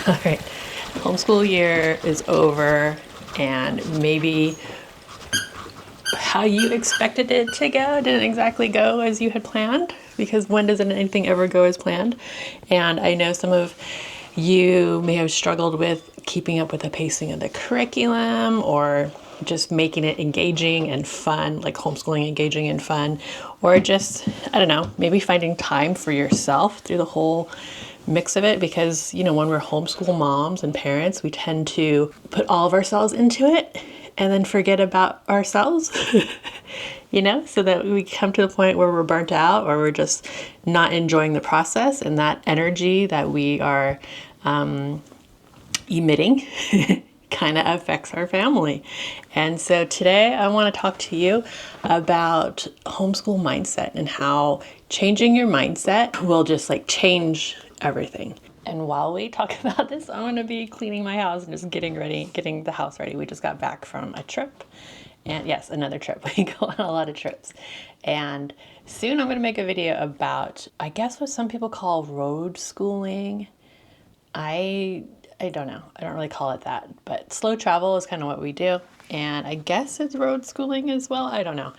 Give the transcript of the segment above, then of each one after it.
All right, homeschool year is over, and maybe how you expected it to go didn't exactly go as you had planned, because when does anything ever go as planned? And I know some of you may have struggled with keeping up with the pacing of the curriculum, or just making it engaging and fun, like homeschooling engaging and fun, or just, I don't know, maybe finding time for yourself through the whole mix of it. Because, you know, when we're homeschool moms and parents, we tend to put all of ourselves into it and then forget about ourselves, you know, so that we come to the point where we're burnt out, or we're just not enjoying the process, and that energy that we are emitting kind of affects our family. And so today I want to talk to you about homeschool mindset and how changing your mindset will just like change everything. And while we talk about this, I'm going to be cleaning my house and just getting the house ready. We just got back from a trip. And yes, another trip. We go on a lot of trips. And soon I'm going to make a video about, I guess, what some people call road schooling. I don't know. I don't really call it that, but slow travel is kind of what we do. And I guess it's road schooling as well. I don't know.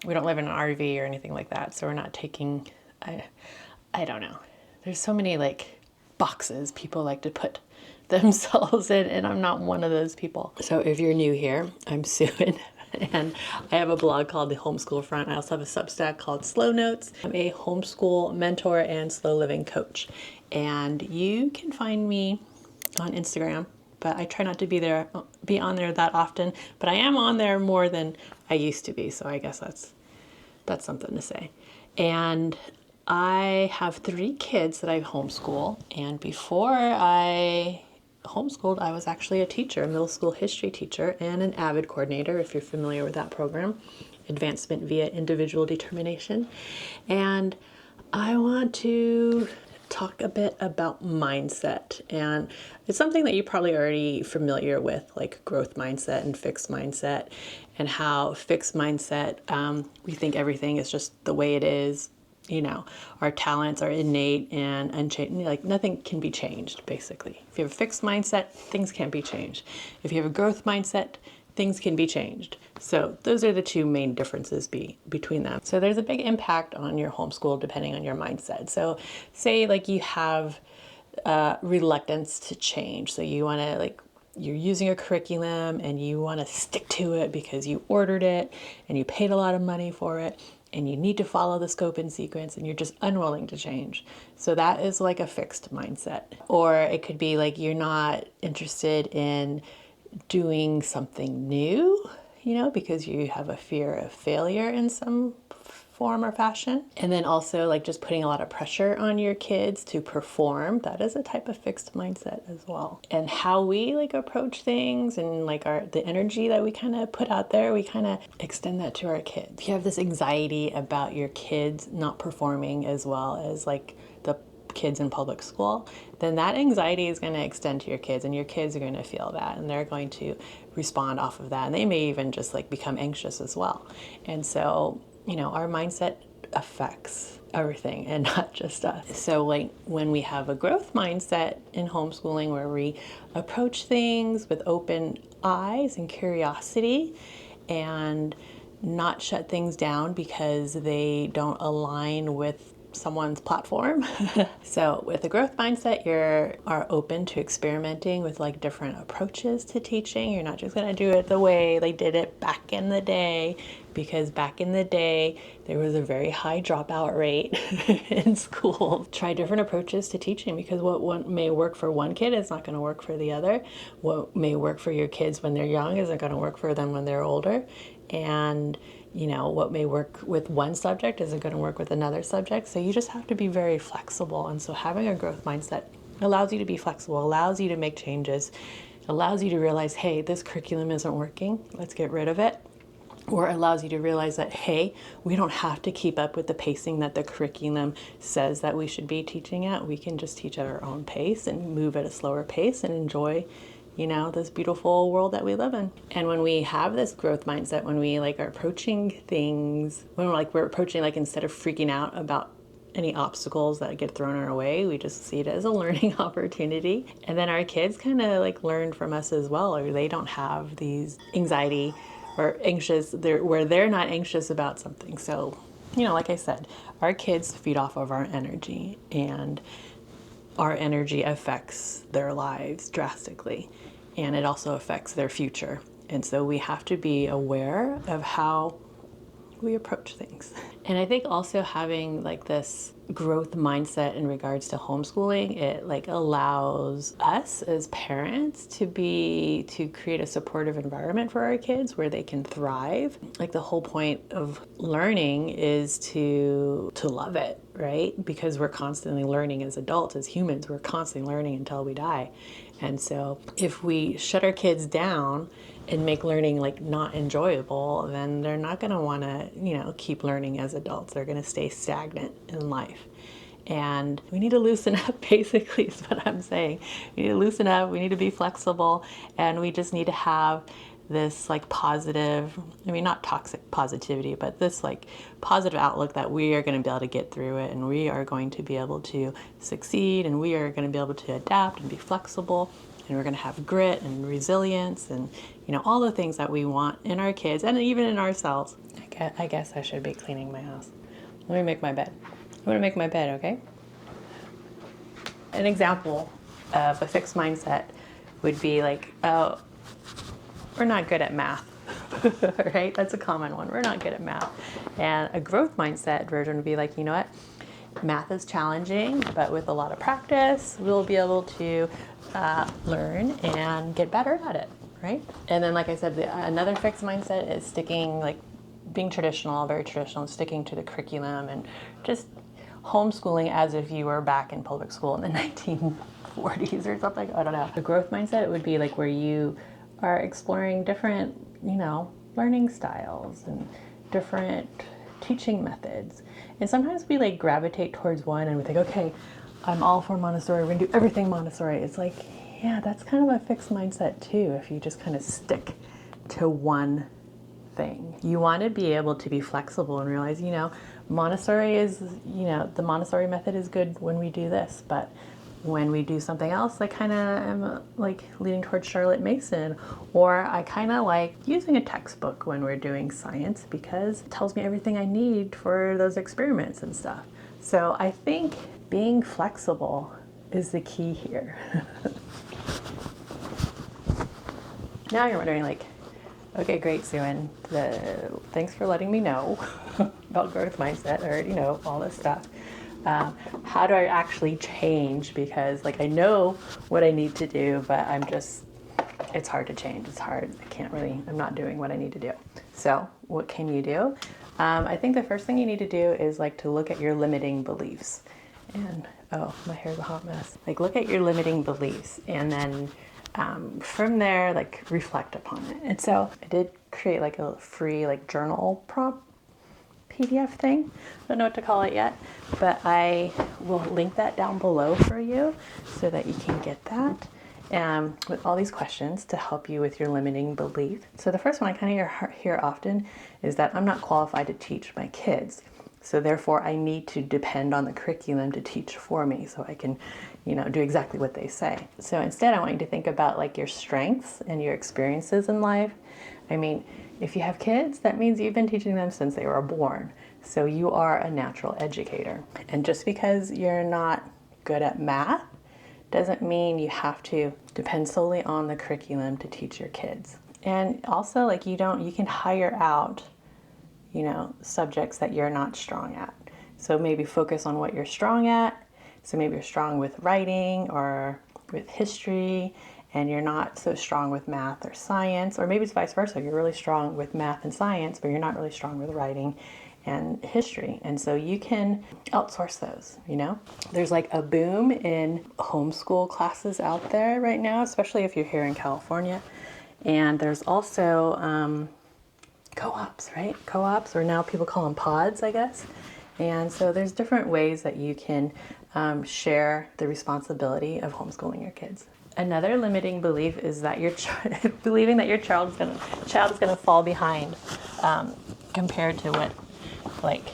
We don't live in an RV or anything like that, so we're not taking, I don't know. There's so many like boxes people like to put themselves in, and I'm not one of those people. So if you're new here, I'm Xuan. And I have a blog called The Homeschool Front. I also have a Substack called Slow Notes. I'm a homeschool mentor and slow living coach. And you can find me on Instagram, but I try not to be on there that often. But I am on there more than I used to be, so I guess that's something to say. And I have 3 kids that I homeschool, and before I homeschooled, I was actually a teacher, a middle school history teacher, and an AVID coordinator, if you're familiar with that program, Advancement via Individual Determination. And I want to talk a bit about mindset, and it's something that you're probably already familiar with, like growth mindset and fixed mindset, and how fixed mindset, we think everything is just the way it is. You know, our talents are innate and unchanged, like nothing can be changed, basically. If you have a fixed mindset, things can't be changed. If you have a growth mindset, things can be changed. So those are the 2 main differences between them. So there's a big impact on your homeschool depending on your mindset. So say like you have reluctance to change. So you want to you're using a curriculum and you want to stick to it because you ordered it and you paid a lot of money for it, and you need to follow the scope and sequence, and you're just unwilling to change. So that is like a fixed mindset. Or it could be like you're not interested in doing something new, you know, because you have a fear of failure in some form or fashion. And then also like just putting a lot of pressure on your kids to perform. That is a type of fixed mindset as well. And how we like approach things and like the energy that we kind of put out there, we kind of extend that to our kids. If you have this anxiety about your kids not performing as well as like the kids in public school, then that anxiety is going to extend to your kids, and your kids are going to feel that, and they're going to respond off of that, and they may even just like become anxious as well. And so, you know, our mindset affects everything and not just us. So like when we have a growth mindset in homeschooling, where we approach things with open eyes and curiosity, and not shut things down because they don't align with someone's platform. So with a growth mindset, are open to experimenting with like different approaches to teaching. You're not just going to do it the way they did it back in the day, because back in the day there was a very high dropout rate in school. Try different approaches to teaching, because what may work for one kid is not going to work for the other. What may work for your kids when they're young isn't going to work for them when they're older. And you know, what may work with one subject isn't going to work with another subject. So you just have to be very flexible. And so having a growth mindset allows you to be flexible, allows you to make changes, allows you to realize, hey, this curriculum isn't working, let's get rid of it. Or allows you to realize that, hey, we don't have to keep up with the pacing that the curriculum says that we should be teaching at. We can just teach at our own pace and move at a slower pace and enjoy, you know, this beautiful world that we live in. And when we have this growth mindset, when we like are approaching things, when we're approaching, like, instead of freaking out about any obstacles that get thrown our way. We just see it as a learning opportunity. And then our kids kind of like learn from us as well, or they don't have these anxiety or anxious, where they're not anxious about something. So, like I said, our kids feed off of our energy, and our energy affects their lives drastically, and it also affects their future. And so we have to be aware of how we approach things. And I think also having like this growth mindset in regards to homeschooling, it like allows us as parents to create a supportive environment for our kids where they can thrive. Like the whole point of learning is to love it, right? Because we're constantly learning as adults, as humans, we're constantly learning until we die. And so if we shut our kids down and make learning like not enjoyable, then they're not going to want to, keep learning as adults. They're going to stay stagnant in life. And we need to loosen up, basically, is what I'm saying. We need to loosen up, we need to be flexible, and we just need to have this like positive, not toxic positivity, but this like positive outlook that we are going to be able to get through it, and we are going to be able to succeed, and we are going to be able to adapt and be flexible, and we're going to have grit and resilience and all the things that we want in our kids and even in ourselves. I guess I should be cleaning my house. Let me make my bed. I'm going to make my bed, okay? An example of a fixed mindset would be like, oh, we're not good at math, right? That's a common one. We're not good at math. And a growth mindset version would be like, you know what? Math is challenging, but with a lot of practice, we'll be able to learn and get better at it, right? And then, like I said, another fixed mindset is being traditional, very traditional, and sticking to the curriculum and just homeschooling as if you were back in public school in the 1940s or something. I don't know. The growth mindset would be like where you are exploring different, learning styles and different teaching methods. And sometimes we like gravitate towards one and we think, okay, I'm all for Montessori, we're gonna do everything Montessori. It's like, yeah, that's kind of a fixed mindset too, if you just kind of stick to one thing. You want to be able to be flexible and realize, Montessori is, the Montessori method is good when we do this, but when we do something else, I kind of am like leaning towards Charlotte Mason, or I kind of like using a textbook when we're doing science because it tells me everything I need for those experiments and stuff. So I think being flexible is the key here. Now you're wondering like, okay, great, Xuan. Thanks for letting me know about growth mindset. I already know all this stuff. How do I actually change? Because like I know what I need to do, but it's hard to change. It's hard. I'm not doing what I need to do. So what can you do? I think the first thing you need to do is like to look at your limiting beliefs. And, oh, my hair's a hot mess. Like look at your limiting beliefs, and then from there, like reflect upon it. And so I did create like a free like journal prompt PDF thing. I don't know what to call it yet, but I will link that down below for you so that you can get that with all these questions to help you with your limiting belief. So the first one I kind of hear often is that I'm not qualified to teach my kids. So therefore I need to depend on the curriculum to teach for me so I can, do exactly what they say. So instead I want you to think about like your strengths and your experiences in life. If you have kids, that means you've been teaching them since they were born. So you are a natural educator. And just because you're not good at math doesn't mean you have to depend solely on the curriculum to teach your kids. And also like you can hire out, subjects that you're not strong at. So maybe focus on what you're strong at. So maybe you're strong with writing or with history, and you're not so strong with math or science, or maybe it's vice versa. You're really strong with math and science, but you're not really strong with writing and history. And so you can outsource those, There's like a boom in homeschool classes out there right now, especially if you're here in California. And there's also co-ops, right? Co-ops, or now people call them pods, I guess. And so there's different ways that you can share the responsibility of homeschooling your kids. Another limiting belief is that believing that your child is going to fall behind compared to what like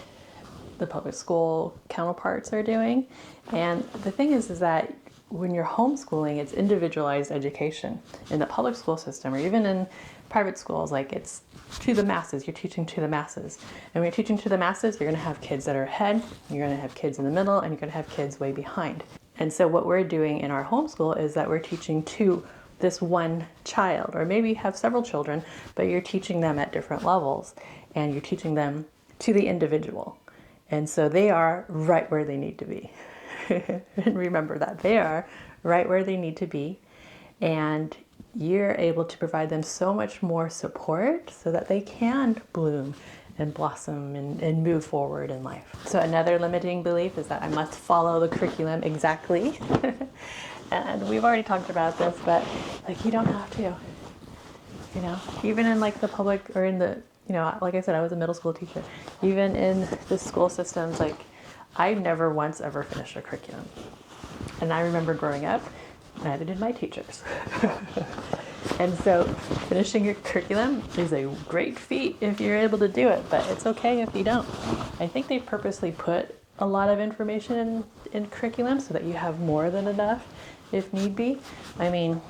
the public school counterparts are doing. And the thing is that when you're homeschooling, it's individualized education. In the public school system, or even in private schools, like it's to the masses, you're teaching to the masses. And when you're teaching to the masses, you're gonna have kids that are ahead, you're gonna have kids in the middle, and you're gonna have kids way behind. And so what we're doing in our homeschool is that we're teaching to this one child, or maybe you have several children, but you're teaching them at different levels, and you're teaching them to the individual. And so they are right where they need to be. And remember that they are right where they need to be, and you're able to provide them so much more support so that they can bloom and blossom and move forward in life. So another limiting belief is that I must follow the curriculum exactly. And we've already talked about this, but like you don't have to, you know, even in like the public or in the, you know, like I said, I was a middle school teacher. Even in the school systems, like I never once ever finished a curriculum. And I remember growing up, neither did my teachers. And so finishing your curriculum is a great feat if you're able to do it, but it's okay if you don't. I think they purposely put a lot of information in curriculum so that you have more than enough if need be. I mean,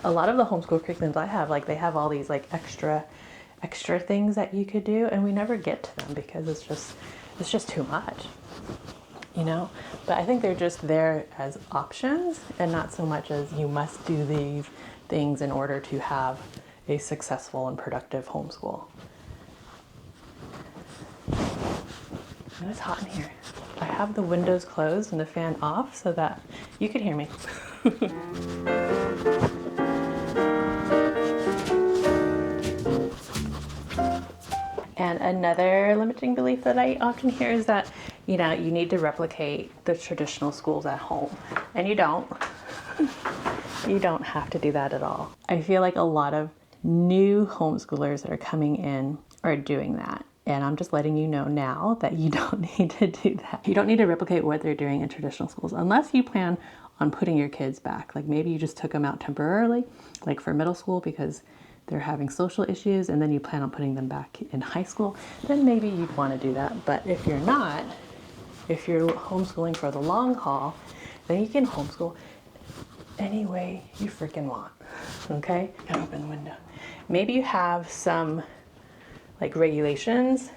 a lot of the homeschool curriculums I have, like they have all these like extra things that you could do, and we never get to them because it's just too much, you know. But I think they're just there as options and not so much as you must do these things in order to have a successful and productive homeschool. And it's hot in here. I have the windows closed and the fan off so that you could hear me. And another limiting belief that I often hear is that, you know, you need to replicate the traditional schools at home. And you don't. You don't have to do that at all. I feel like a lot of new homeschoolers that are coming in are doing that. And I'm just letting you know now that you don't need to do that. You don't need to replicate what they're doing in traditional schools unless you plan on putting your kids back. Like maybe you just took them out temporarily, like for middle school because they're having social issues, and then you plan on putting them back in high school, then maybe you'd want to do that. But if you're not, if you're homeschooling for the long haul, then you can homeschool any way you freaking want. Okay? Gotta open the window. Maybe you have some like regulations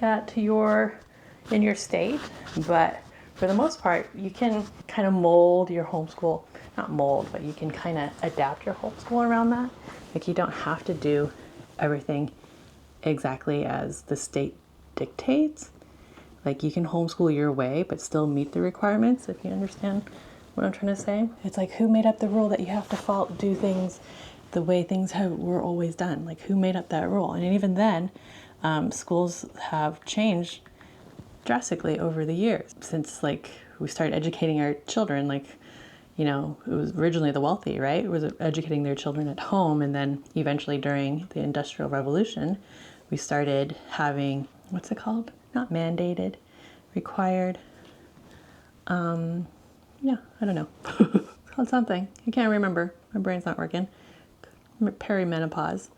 in your state, but for the most part, you can kind of mold your homeschool, not mold, but you can kind of adapt your homeschool around that. Like you don't have to do everything exactly as the state dictates. Like you can homeschool your way, but still meet the requirements, if you understand what I'm trying to say. It's like, who made up the rule that you have to do things the way things were always done? Like who made up that rule? And even then, schools have changed drastically over the years since like we started educating our children. Like, you know, it was originally the wealthy, right? It was educating their children at home. And then eventually during the Industrial Revolution, we started having, what's it called? Not mandated, required. Yeah, I don't know. It's called something. I can't remember. My brain's not working. Perimenopause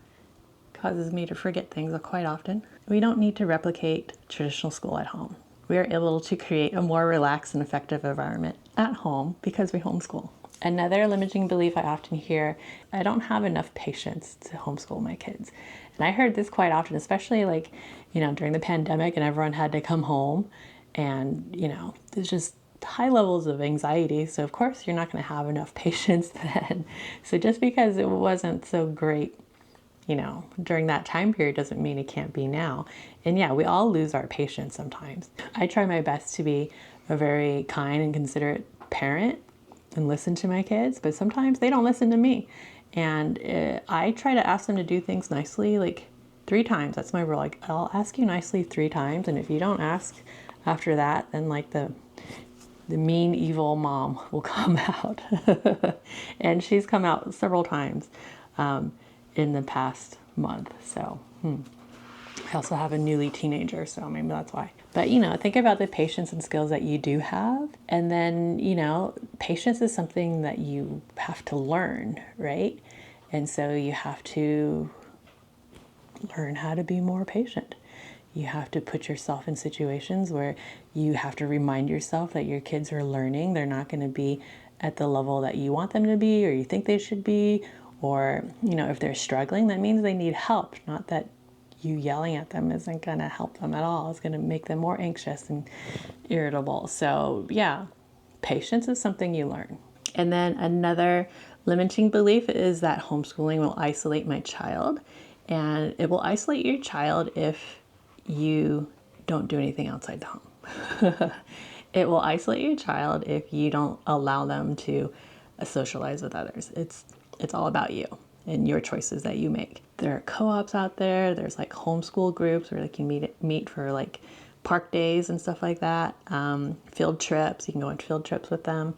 causes me to forget things quite often. We don't need to replicate traditional school at home. We are able to create a more relaxed and effective environment at home because we homeschool. Another limiting belief I often hear, I don't have enough patience to homeschool my kids. And I heard this quite often, especially like, you know, during the pandemic and everyone had to come home and, you know, there's just high levels of anxiety. So of course you're not going to have enough patience then. So just because it wasn't so great, you know, during that time period doesn't mean it can't be now. And yeah, we all lose our patience sometimes. I try my best to be a very kind and considerate parent and listen to my kids, but sometimes they don't listen to me. And I try to ask them to do things nicely, like 3 times. That's my rule. Like I'll ask you nicely 3 times. And if you don't ask after that, then like the mean, evil mom will come out. And she's come out several times in the past month. So I also have a newly teenager, so maybe that's why. But, you know, think about the patience and skills that you do have. And then, you know, patience is something that you have to learn, right? And so you have to learn how to be more patient. You have to put yourself in situations where you have to remind yourself that your kids are learning. They're not going to be at the level that you want them to be or you think they should be. Or, if they're struggling, that means they need help. Not that you yelling at them isn't going to help them at all. It's going to make them more anxious and irritable. So, yeah, patience is something you learn. And then another limiting belief is that homeschooling will isolate my child. And it will isolate your child if you don't do anything outside the home. It will isolate your child if you don't allow them to socialize with others. It's all about you and your choices that you make. There are co-ops out there. There's like homeschool groups where they can meet for like park days and stuff like that. Field trips. You can go on field trips with them.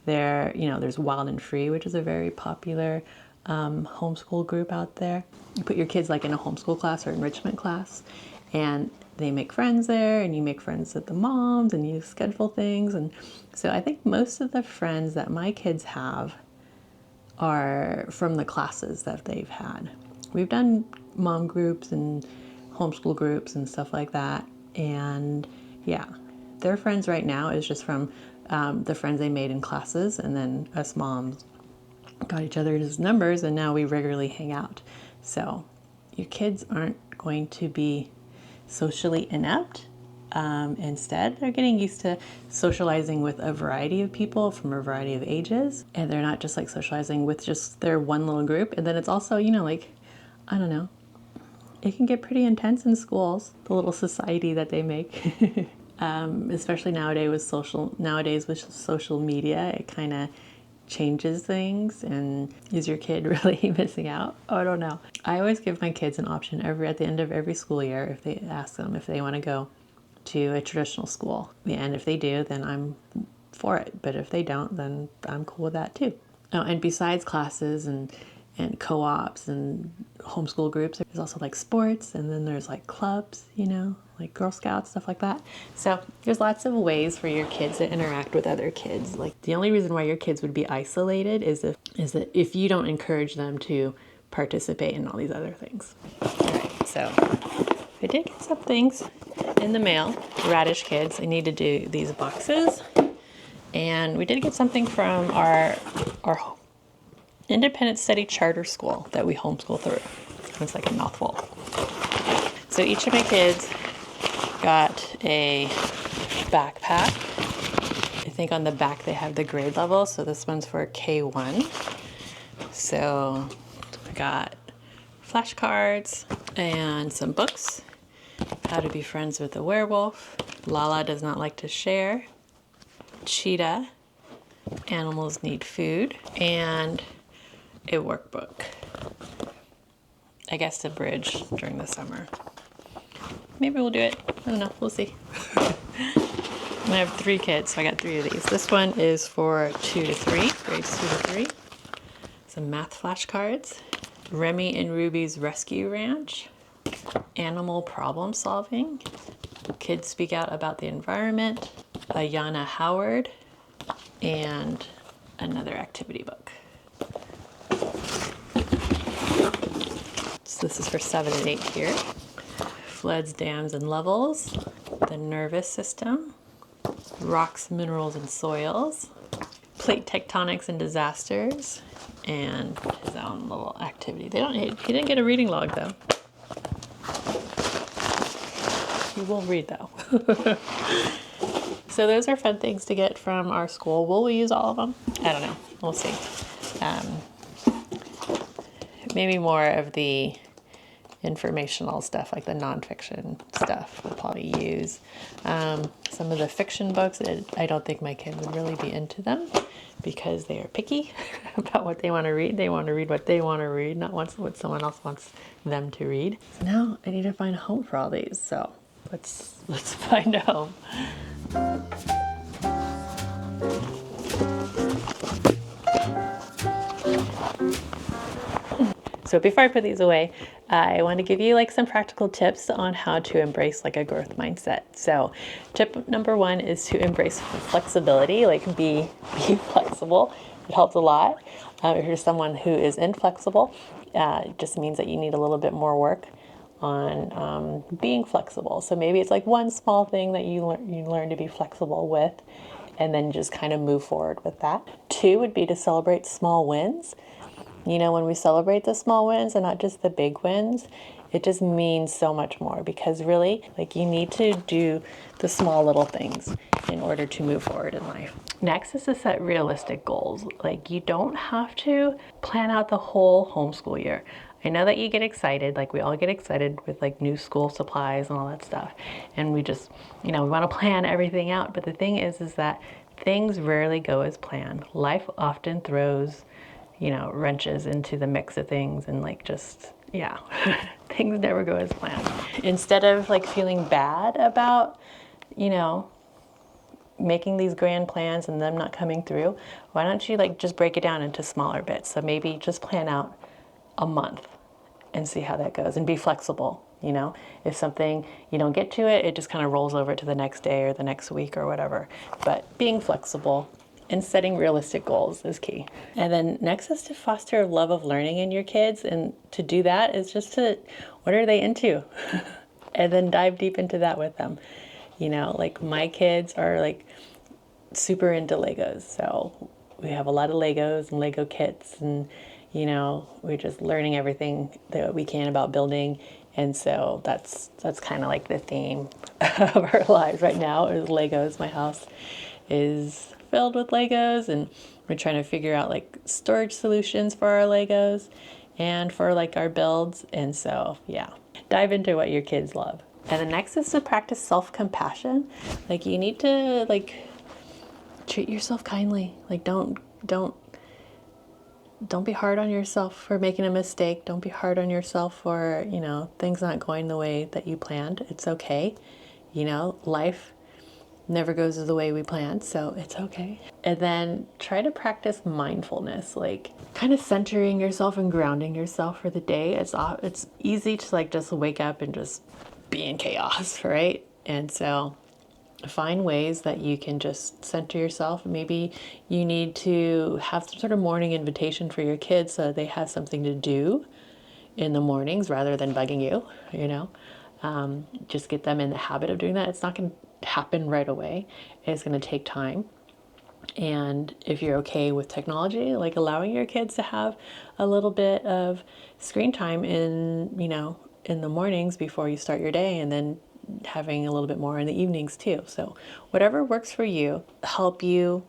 There's Wild and Free, which is a very popular homeschool group out there. You put your kids like in a homeschool class or enrichment class, and they make friends there, and you make friends with the moms, and you schedule things. And so I think most of the friends that my kids have are from the classes that they've had. We've done mom groups and homeschool groups and stuff like that. And yeah, their friends right now is just from the friends they made in classes, and then us moms got each other's numbers, and now we regularly hang out. So your kids aren't going to be socially inept. Instead, they're getting used to socializing with a variety of people from a variety of ages, and they're not just like socializing with just their one little group. And then it's also, I don't know, it can get pretty intense in schools, the little society that they make. Especially nowadays with social media, it kind of changes things. And is your kid really missing out? Oh, I don't know. I always give my kids an option at the end of every school year if they ask them if they want to go to a traditional school. And if they do, then I'm for it. But if they don't, then I'm cool with that too. Oh, and besides classes and co-ops and homeschool groups, there's also like sports, and then there's like clubs, like Girl Scouts, stuff like that. So there's lots of ways for your kids to interact with other kids. Like the only reason why your kids would be isolated is that if you don't encourage them to participate in all these other things. All right, so I did get some things in the mail. Radish kids, I need to do these boxes. And we did get something from our independent study charter school that we homeschool through. It's like a mouthful. So each of my kids got a backpack. I think on the back they have the grade level. So this one's for K1. So we got flashcards and some books. How to be friends with a werewolf. Lala does not like to share. Cheetah. Animals need food. And a workbook. I guess to bridge during the summer. Maybe we'll do it. I don't know. We'll see. I have 3 kids, so I got 3 of these. This one is for 2 to 3, grades 2 to 3. Some math flashcards. Remy and Ruby's Rescue Ranch. Animal problem solving. Kids speak out about the environment. Ayana Howard. And another activity book. So this is for 7 and 8 here. Floods, dams, and levels. The nervous system. Rocks, minerals, and soils. Plate tectonics and disasters. And his own little activity. He didn't get a reading log though. He will read though. So those are fun things to get from our school. Will we use all of them? I don't know. We'll see. Maybe more of the informational stuff, like the nonfiction stuff, we'll probably use. Some of the fiction books, I don't think my kid would really be into them because they are picky about what they want to read. They want to read what they want to read, not what someone else wants them to read. So now I need to find a home for all these. So let's find a home. So before I put these away, I want to give you like some practical tips on how to embrace like a growth mindset. So tip number 1 is to embrace flexibility, like be flexible. It helps a lot. If you're someone who is inflexible, it just means that you need a little bit more work on being flexible. So maybe it's like one small thing that you learn to be flexible with, and then just kind of move forward with that. 2 would be to celebrate small wins. You know, when we celebrate the small wins and not just the big wins, it just means so much more, because really, like, you need to do the small little things in order to move forward in life. Next is to set realistic goals. Like, you don't have to plan out the whole homeschool year. I know that you get excited, like we all get excited with like new school supplies and all that stuff. And we just, we want to plan everything out. But the thing is that things rarely go as planned. Life often throws, wrenches into the mix of things, and like just, things never go as planned. Instead of like feeling bad about, making these grand plans and them not coming through, why don't you like just break it down into smaller bits? So maybe just plan out a month and see how that goes, and be flexible. If something you don't get to it, it just kind of rolls over to the next day or the next week or whatever. But being flexible and setting realistic goals is key. And then next is to foster a love of learning in your kids. And to do that is just what are they into? And then dive deep into that with them. Like my kids are like super into Legos. So we have a lot of Legos and Lego kits, and we're just learning everything that we can about building. And so that's kind of like the theme of our lives right now is Legos. My house is filled with Legos, and we're trying to figure out like storage solutions for our Legos and for like our builds. And so, dive into what your kids love. And the next is to practice self-compassion. Like, you need to like treat yourself kindly. Like, don't be hard on yourself for making a mistake. Don't be hard on yourself for, things not going the way that you planned. It's okay. Life never goes the way we planned, so it's okay. And then try to practice mindfulness, like kind of centering yourself and grounding yourself for the day. It's easy to like just wake up and just be in chaos, right? And so find ways that you can just center yourself. Maybe you need to have some sort of morning invitation for your kids so that they have something to do in the mornings rather than bugging you, just get them in the habit of doing that. It's not going to happen right away. It's going to take time. And if you're okay with technology, like allowing your kids to have a little bit of screen time in the mornings before you start your day, and then having a little bit more in the evenings too. So whatever works for you, help you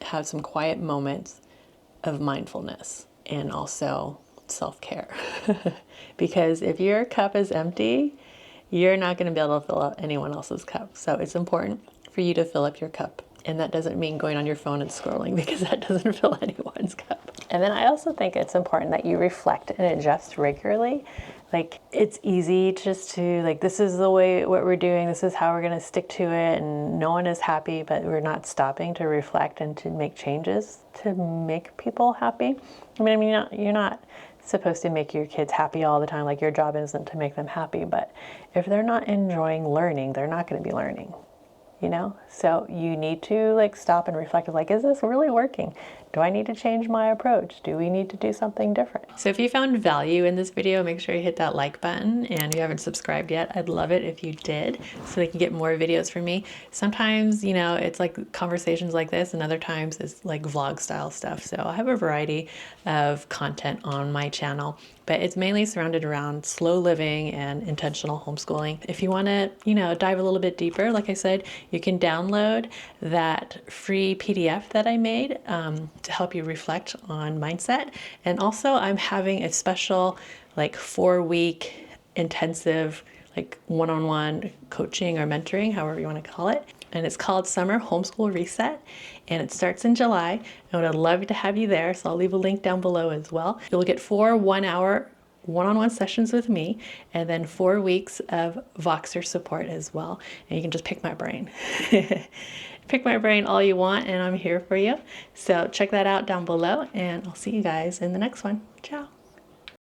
have some quiet moments of mindfulness and also self-care. Because if your cup is empty, you're not going to be able to fill up anyone else's cup. So it's important for you to fill up your cup. And that doesn't mean going on your phone and scrolling, because that doesn't fill anyone's cup. And then I also think it's important that you reflect and adjust regularly. Like, it's easy just to like, this is the way what we're doing, this is how we're going to stick to it, and no one is happy, but we're not stopping to reflect and to make changes to make people happy. I mean, you're not supposed to make your kids happy all the time. Like, your job isn't to make them happy, but if they're not enjoying learning, they're not going to be learning. So you need to like stop and reflect, like, is this really working? Do I need to change my approach? Do we need to do something different? So if you found value in this video, make sure you hit that like button. And if you haven't subscribed yet, I'd love it if you did, so you can get more videos from me. Sometimes, it's like conversations like this, and other times it's like vlog style stuff. So I have a variety of content on my channel, but it's mainly surrounded around slow living and intentional homeschooling. If you want to, dive a little bit deeper, like I said, you can download that free PDF that I made to help you reflect on mindset. And also, I'm having a special like 4-week intensive like one-on-one coaching or mentoring, however you want to call it. And it's called Summer Homeschool Reset, and it starts in July. And I'd love to have you there, so I'll leave a link down below as well. You'll get 4 one-hour one-on-one sessions with me, and then 4 weeks of Voxer support as well. And you can just pick my brain. Pick my brain all you want, and I'm here for you. So check that out down below, and I'll see you guys in the next one. Ciao.